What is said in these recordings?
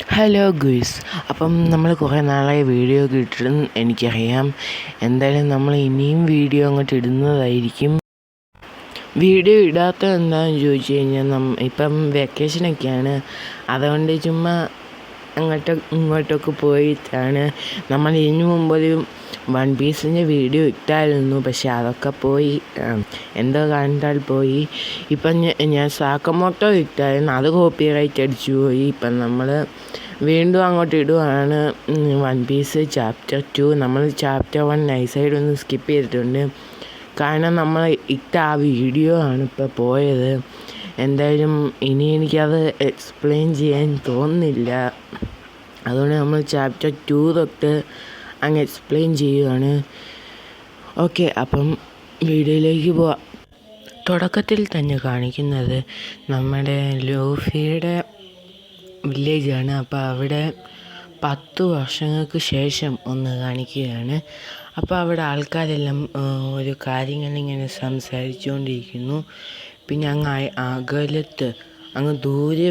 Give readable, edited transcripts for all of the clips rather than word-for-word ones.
Hello guys, അപ്പം നമ്മൾ കുറേ നാളായി വീഡിയോ ഒക്കെ ഇട്ടിടും എനിക്കറിയാം. എന്തായാലും നമ്മൾ ഇനിയും വീഡിയോ അങ്ങോട്ട് ഇടുന്നതായിരിക്കും. വീഡിയോ ഇടാത്തത് എന്താണെന്ന് ചോദിച്ചു കഴിഞ്ഞാൽ ഇപ്പം വെക്കേഷനൊക്കെയാണ്, അതുകൊണ്ട് ചുമ്മാ ഇങ്ങോട്ടൊക്കെ പോയിട്ടാണ്. നമ്മൾ ഇതിനു മുമ്പൊരു വൺ പീസിൻ്റെ വീഡിയോ ഇട്ടായിരുന്നു, പക്ഷെ അതൊക്കെ പോയി, എന്തോ കണ്ടാൽ പോയി. ഇപ്പം ഞാൻ സാക്കമോട്ടോ ഇട്ടായിരുന്നു, അത് കോപ്പിറൈറ്റ് അടിച്ചു പോയി. ഇപ്പം നമ്മൾ വീണ്ടും അങ്ങോട്ട് ഇടുവാണ് വൺ പീസ് ചാപ്റ്റർ 2. നമ്മൾ ചാപ്റ്റർ 1 നൈസായിട്ടൊന്ന് സ്കിപ്പ് ചെയ്തിട്ടുണ്ട്, കാരണം നമ്മൾ ഇട്ട ആ വീഡിയോ ആണ് ഇപ്പോൾ പോയത്. എന്തായാലും ഇനി എനിക്കത് എക്സ്പ്ലെയിൻ ചെയ്യാൻ തോന്നുന്നില്ല, അതുകൊണ്ട് നമ്മൾ ചാപ്റ്റർ 2 തൊട്ട് അങ്ങ് എക്സ്പ്ലെയിൻ ചെയ്യുകയാണ്. ഓക്കെ, അപ്പം വീഡിയോയിലേക്ക് പോവാം. തുടക്കത്തിൽ തന്നെ കാണിക്കുന്നത് നമ്മുടെ ലൂഫിയുടെ വില്ലേജാണ്. അപ്പോൾ അവിടെ 10 വർഷങ്ങൾക്ക് ശേഷം ഒന്ന് കാണിക്കുകയാണ്. അപ്പോൾ അവിടെ ആൾക്കാരെല്ലാം ഒരു കാര്യങ്ങളിങ്ങനെ സംസാരിച്ചുകൊണ്ടിരിക്കുന്നു. പിന്നെ അകലത്ത് അങ്ങ് ദൂരെ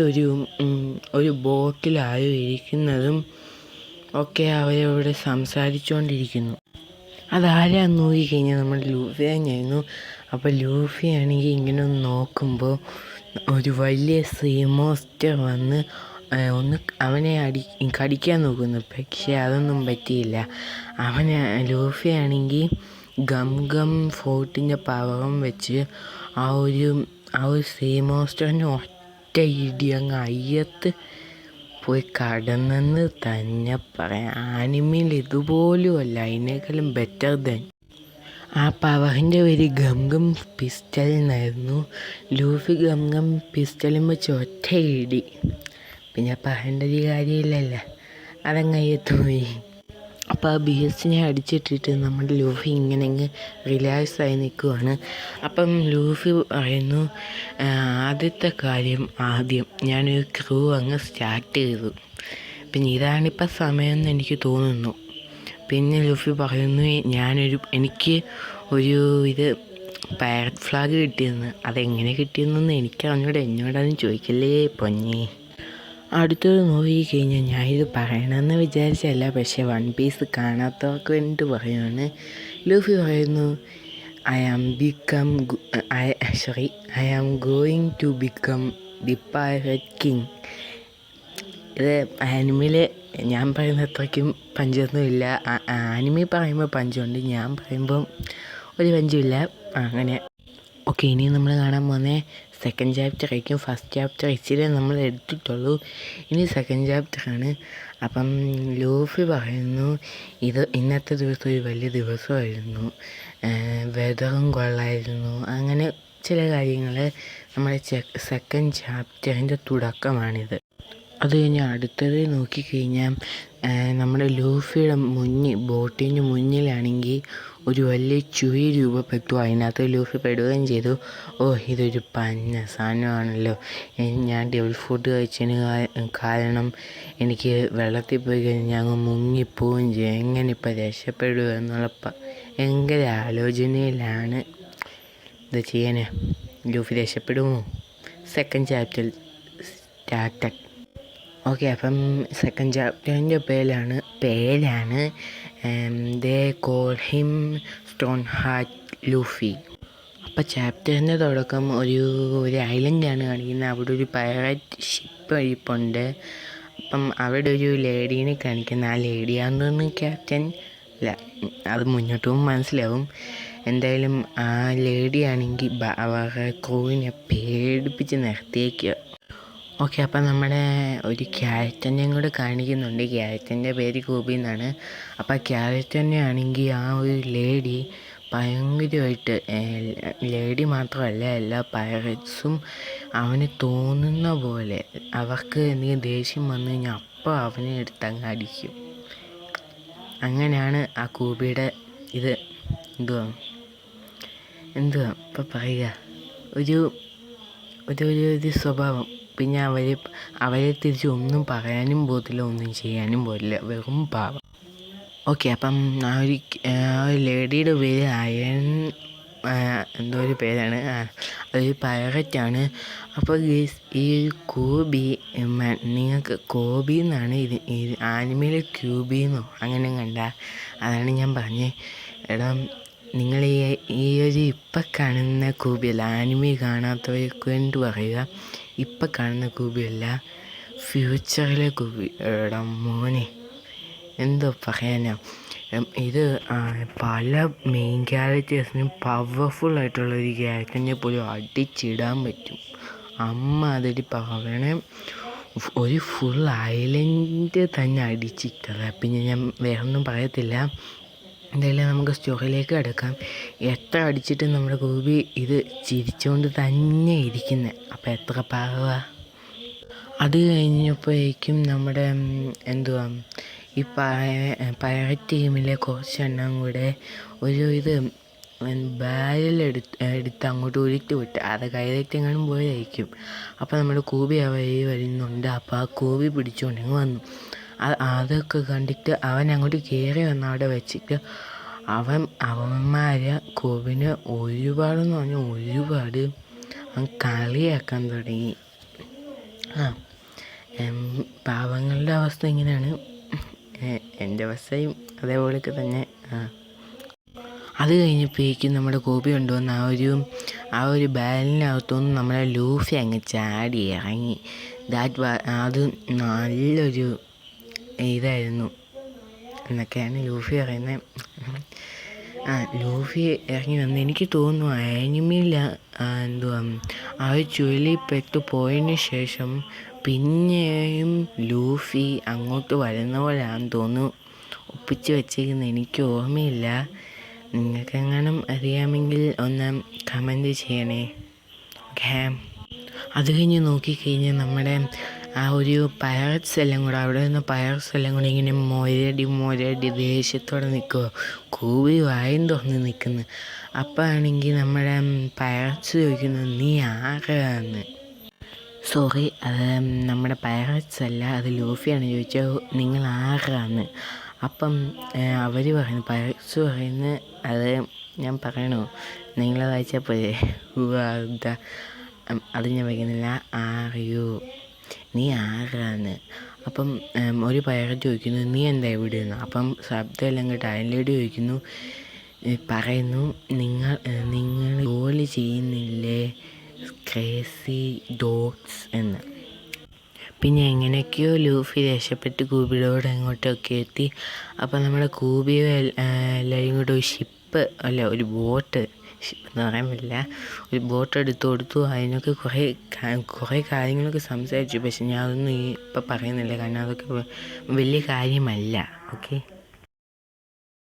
ഒരു ബോട്ടിലായോ ഇരിക്കുന്നതും ഒക്കെ അവരവിടെ സംസാരിച്ചുകൊണ്ടിരിക്കുന്നു. അതാരാന്ന് നോക്കിക്കഴിഞ്ഞാൽ നമ്മുടെ ലൂഫി തന്നെയായിരുന്നു. അപ്പോൾ ലൂഫി ആണെങ്കിൽ ഇങ്ങനെ ഒന്ന് നോക്കുമ്പോൾ ഒരു വലിയ സീ മോൺസ്റ്റർ വന്ന് അവനെ കടിക്കാൻ നോക്കുന്നു, പക്ഷേ അതൊന്നും പറ്റിയില്ല. ലൂഫി ആണെങ്കിൽ ഗം ഫോർട്ടിൻ്റെ പവറും വെച്ച് ആ ഒരു സീ മോൺസ്റ്ററിന് ഒറ്റ ഇടി അങ്ങ് അയ്യത്ത് പോയി കടന്നെന്ന് തന്നെ പറയാം. ആനിമയിൽ ഇതുപോലും അല്ല, അതിനേക്കാളും ബെറ്റർ ദൻ. ആ പവറിൻ്റെ പേര് ഗം പിസ്റ്റൽ എന്നായിരുന്നു. ലൂഫി ഗം പിസ്റ്റലും വെച്ച് ഒറ്റ ഇടി, പിന്നെ പറയേണ്ട ഒരു കാര്യമില്ലല്ലോ, അതങ്ങയ്യത്ത് പോയി. അപ്പോൾ ആ ബീസ്റ്റിനെ അടിച്ചിട്ടിട്ട് നമ്മുടെ ലൂഫി ഇങ്ങനെ റിലാക്സ് ആയി നിൽക്കുവാണ്. അപ്പം ലൂഫി പറയുന്നു, ആദ്യത്തെ കാര്യം ഞാനൊരു ക്രൂ അങ്ങ് സ്റ്റാർട്ട് ചെയ്തു, പിന്നെ ഇതാണിപ്പോൾ സമയമെന്ന് എനിക്ക് തോന്നുന്നു. പിന്നെ ലൂഫി പറയുന്നു, എനിക്ക് ഒരു പൈററ്റ് ഫ്ലാഗ് കിട്ടിയെന്ന്. അതെങ്ങനെ കിട്ടിയെന്നൊന്നും എന്നോടൊന്നും ചോദിക്കല്ലേ പൊന്നേ. അടുത്തത് നോക്കിക്കഴിഞ്ഞാൽ ഞാനിത് പറയണമെന്ന് വിചാരിച്ചല്ല, പക്ഷേ വൺ പീസ് കാണാത്തവർക്ക് വേണ്ടിയിട്ട് പറയുകയാണ്. ലൂഫി പറയുന്നു, I am going to become the pirate king. ഇത് ആനിമയിൽ ഞാൻ പറയുന്ന അത്രയ്ക്കും പഞ്ചൊന്നുമില്ല. ആനിമി പറയുമ്പോൾ പഞ്ചുണ്ട്, ഞാൻ പറയുമ്പം ഒരു പഞ്ചുമില്ല. അങ്ങനെ ഓക്കെ, ഇനി നമ്മൾ കാണാൻ പോകുന്നത് സെക്കൻഡ് ചാപ്റ്റർ ആയിരിക്കും. ഫസ്റ്റ് ചാപ്റ്റർ ഇച്ചിരി നമ്മൾ എടുത്തിട്ടുള്ളൂ, ഇനി സെക്കൻഡ് ചാപ്റ്ററാണ്. അപ്പം ലൂഫി പറയുന്നു, ഇന്നത്തെ ദിവസം ഒരു വലിയ ദിവസമായിരുന്നു, വെതറും കൊള്ളായിരുന്നു. അങ്ങനെ ചില കാര്യങ്ങൾ നമ്മുടെ സെക്കൻഡ് ചാപ്റ്ററിൻ്റെ തുടക്കമാണിത്. അത് കഴിഞ്ഞ് അടുത്തത് നോക്കിക്കഴിഞ്ഞാൽ നമ്മുടെ ലൂഫിയുടെ ബോട്ടിൻ്റെ മുന്നിലാണെങ്കിൽ ഒരു വലിയ ചുഴി രൂപപ്പെട്ടു. അതിനകത്ത് ലൂഫി പെടുകയും ചെയ്തു. ഇതൊരു പന്ന സാധനമാണല്ലോ, ഞാൻ ഡെവിൾ ഫുഡ് കഴിച്ചതിന് കാരണം എനിക്ക് വെള്ളത്തിൽ പോയി കഴിഞ്ഞാൽ അങ്ങ് മുങ്ങിപ്പോവുകയും ചെയ്യും, എങ്ങനെ ഇപ്പം രക്ഷപ്പെടുക എന്നുള്ള ഭയങ്കര ആലോചനയിലാണ്. ഇത് ചെയ്യാനേ ലൂഫി രക്ഷപ്പെടുമോ? Second chapter started. ഓക്കെ, അപ്പം സെക്കൻഡ് ചാപ്റ്ററിൻ്റെ പേരാണ് they call him stone heart Luffy. അപ്പം ചാപ്റ്ററിൻ്റെ തുടക്കം ഒരു ഐലൻഡാണ് കാണിക്കുന്നത്. അവിടെ ഒരു പൈററ്റ് ഷിപ്പ് ഇരിപ്പുണ്ട്. അപ്പം അവിടെ ഒരു ലേഡീനെ കാണിക്കുന്നത്. ആ ലേഡിയാണെന്ന് ക്യാപ്റ്റൻ അല്ല, അത് മുന്നോട്ട് പോകുമ്പോൾ മനസ്സിലാവും. എന്തായാലും ആ ലേഡിയാണെങ്കിൽ അവരുടെ ക്രൂവിനെ പേടിപ്പിച്ച് നിർത്തിയേക്കുക. ഓക്കെ, അപ്പം നമ്മുടെ ഒരു ക്യാരക്ടറിനെയും കൂടെ കാണിക്കുന്നുണ്ട്. ക്യാരക്ടറിൻ്റെ പേര് ഗോപി എന്നാണ്. അപ്പോൾ ക്യാരക്ടറിനെ ആണെങ്കിൽ ആ ഒരു ലേഡി ഭയങ്കരമായിട്ട്, ലേഡി മാത്രമല്ല എല്ലാ പൈററ്റ്സും അവന് തോന്നുന്ന പോലെ അവർക്ക് എന്തെങ്കിലും ദേഷ്യം വന്നു കഴിഞ്ഞാൽ അപ്പോൾ അവനെ എടുത്തങ്ങ് അടിക്കും. അങ്ങനെയാണ് ആ ഗോപിയുടെ ഇത് എന്തുവാ ഇപ്പം പറയുക, ഒരു സ്വഭാവം. പിന്നെ അവരെ തിരിച്ച് ഒന്നും പറയാനും പോകത്തില്ല, ഒന്നും ചെയ്യാനും പോകില്ല, വെറും പാവം. ഓക്കെ, അപ്പം ആ ഒരു ലേഡിയുടെ പേര് എന്തോ ഒരു പേരാണ്, അതൊരു പൈററ്റാണ്. അപ്പോൾ ഈ കൂബി നിങ്ങൾക്ക് കോബി എന്നാണ് ഇത് ആനിമയിൽ ക്യൂബിന്നോ അങ്ങനെ കണ്ട, അതാണ് ഞാൻ പറഞ്ഞത്. എടാ, നിങ്ങൾ ഈ ഒരു ഇപ്പം കാണുന്ന കൂബിയല്ല, ആനിമി കാണാത്തവർക്ക് വേണ്ടി പറയുക, ഇപ്പം കാണുന്ന കൂബിയല്ല, ഫ്യൂച്ചറിലെ കൂബി. എടാ മോനെ, എന്തോ പറയാനാ, ഇത് പല മെയിൻ ക്യാരക്ടേഴ്സിനും പവർഫുള്ളായിട്ടുള്ളൊരു ക്യാരക്ടറിനെ പോലും അടിച്ചിടാൻ പറ്റും. അതൊരു പറയണേ, ഒരു ഫുൾ ഐലൻഡ് തന്നെ അടിച്ചിട്ടത്. പിന്നെ ഞാൻ വേറൊന്നും പറയത്തില്ല. എന്തായാലും നമുക്ക് സ്റ്റോറിയിലേക്ക് കിടക്കാം. എത്ര അടിച്ചിട്ടും നമ്മുടെ കൂബി ഇത് ചിരിച്ചുകൊണ്ട് തന്നെ ഇരിക്കുന്നത്, അപ്പം എത്ര പാവ. അത് കഴിഞ്ഞപ്പോഴേക്കും നമ്മുടെ എന്തുവാ ഈ പൈററ്റ് ടീമിലെ കുറച്ചെണ്ണം കൂടെ ഇത് ബാരലെടുത്ത് അങ്ങോട്ട് ഉരുട്ടി വിട്ട്, അത് കൈതെറ്റെങ്ങാനും പോയതായിരിക്കും. അപ്പോൾ നമ്മുടെ കൂബി വരുന്നുണ്ട്. അപ്പോൾ ആ കൂബി പിടിച്ചുകൊണ്ടിങ്ങ് വന്നു. അതൊക്കെ കണ്ടിട്ട് അവൻ അങ്ങോട്ട് കയറി വന്ന് അവിടെ വെച്ചിട്ട് അവന്മാരെ കൂബിനെ ഒരുപാടെന്ന് പറഞ്ഞാൽ ഒരുപാട് കളിയാക്കാൻ തുടങ്ങി. പാവങ്ങളുടെ അവസ്ഥ ഇങ്ങനെയാണ്, എൻ്റെ അവസ്ഥയും അതേപോലെയൊക്കെ തന്നെ. അത് കഴിഞ്ഞപ്പോഴേക്കും നമ്മുടെ കോപ്പി കൊണ്ടുവന്ന ആ ഒരു ബാലിനകത്തുനിന്ന് നമ്മളെ ലൂഫി അങ്ങ് ചാടി ഇറങ്ങി. അത് നല്ലൊരു ഇതായിരുന്നു എന്നൊക്കെയാണ് ലൂഫി പറയുന്നത്. ലൂഫി ഇറങ്ങി വന്ന് എനിക്ക് തോന്നുന്നു ആനിമിയിൽ ആ ഒരു ചുഴലിപ്പെട്ട് പോയതിന് ശേഷം പിന്നെയും ലൂഫി അങ്ങോട്ട് വരുന്ന പോലെയാണെന്ന് തോന്നുന്നു ഒപ്പിച്ച് വെച്ചേക്കുന്നത്. എനിക്ക് ഓർമ്മയില്ല. നിങ്ങൾക്കെങ്ങാനും അറിയാമെങ്കിൽ ഒന്ന് കമൻറ്റ് ചെയ്യണേ. ഓക്കെ, അത് കഴിഞ്ഞ് നോക്കിക്കഴിഞ്ഞാൽ നമ്മുടെ ആ ഒരു പൈററ്റ്സ് എല്ലാം കൂടെ അവിടെ നിന്ന് പൈററ്റ്സ് എല്ലാം കൂടെ ഇങ്ങനെ മൊരടി ദേഷ്യത്തോടെ നിൽക്കുക, കൂവി വായും തുറന്ന് നിൽക്കുന്നു. അപ്പോൾ ആണെങ്കിൽ നമ്മുടെ പൈററ്റ്സ് ചോദിക്കുന്നു, നീ ആരാന്ന്. സോറി, അത് നമ്മുടെ പൈററ്റ്സ് അല്ല, അത് ലൂഫിയാണ് ചോദിച്ചത്, നിങ്ങൾ ആരാന്ന്. അപ്പം അവർ പറയുന്നു, പൈററ്റ്സ് പറയുന്നത്, അത് ഞാൻ പറയണോ, നിങ്ങളെ വായിച്ചാൽ പോലെ അത് ഞാൻ പറയുന്നില്ല, ആറിയോ നീ ആരാന്ന്. അപ്പം ഒരു പൈററ്റ് ചോദിക്കുന്നു, നീ എന്താ ഇവിടെ നിന്ന്. അപ്പം ശബ്ദം എല്ലാം കേട്ട് അയൻലേഡി ചോദിക്കുന്നു, പറയുന്നു, നിങ്ങൾ ജോലി ചെയ്യുന്നില്ലേ ക്രേസി ഡോഗ്സ് എന്ന്. പിന്നെ എങ്ങനെയൊക്കെയോ ലൂഫി രക്ഷപ്പെട്ട് കൂബിയോട് എങ്ങോട്ടൊക്കെ എത്തി. അപ്പോൾ നമ്മുടെ കൂബിയോ എല്ലാവരും കൂടെ ഒരു ഷിപ്പ് ഒരു ബോട്ട്, ഷിപ്പ് എന്ന് പറയാൻ പറ്റില്ല, ഒരു ബോട്ട് എടുത്തു കൊടുത്തു. അതിനൊക്കെ കുറേ കാര്യങ്ങളൊക്കെ സംസാരിച്ചു. പക്ഷെ ഞാൻ അതൊന്നും ഇപ്പം പറയുന്നില്ല, കാരണം അതൊക്കെ വലിയ കാര്യമല്ല. ഓക്കെ.